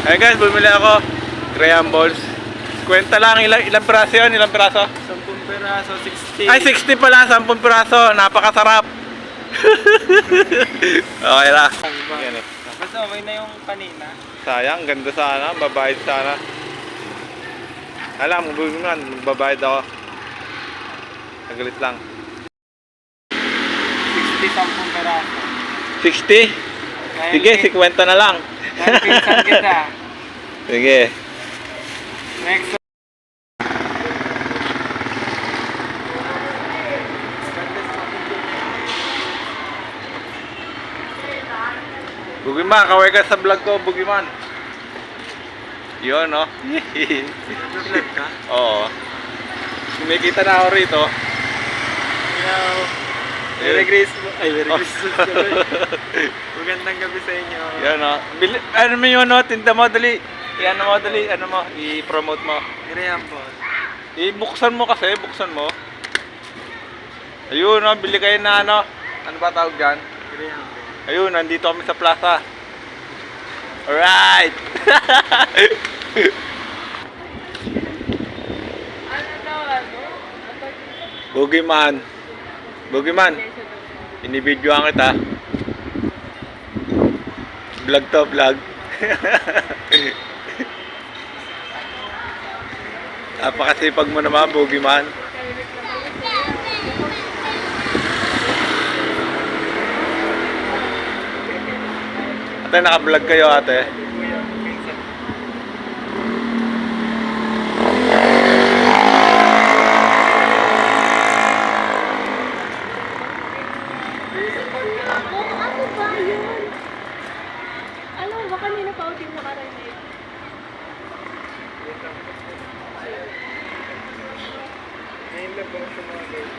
Ayun guys, bumili ako. Graham balls. Kwenta lang, ilang piraso yun? Ilang piraso? 10 peraso, 60. Ay, 60 pala, 10 piraso. Napakasarap. Okay na. Yan eh. Basta okay na yung kanina. Sayang, ganda sana. Babayad sana. Alam, magbabayad ako. Nagalit lang. 60, 10 peraso. 60? Sige, 50 na lang. Dahil pinsan kita. Sige. Next. Bugiman, kaway ka sa vlog ko, Bugiman. Yun, no? Vlog ka? Oo. Kumikita na ako rito. Hello. Merry Christmas. Ay, Merry Christmas ka rin. Magandang gabi sa inyo. Yan, no? Ano mo yun, no? Tinda mo, dali. Ano mo, dali. Ano mo? I-promote mo. Graham Ball. Ibuksan mo kasi, buksan mo. Ayun, no? Bili kayo na, ano? Ano ba tawag dyan? Graham Ball. Ayun, nandito kami sa plaza. Alright! Bugiman. Bugiman. Inibidyoan kita. Vlog to, vlog. Napakasipag mo naman, Bugiman. Ate, naka-vlog kayo, ate. Ano ba yun? Alam mo ba kanina pa ako din nakarinig? Ngayon lang ba sa mga guys?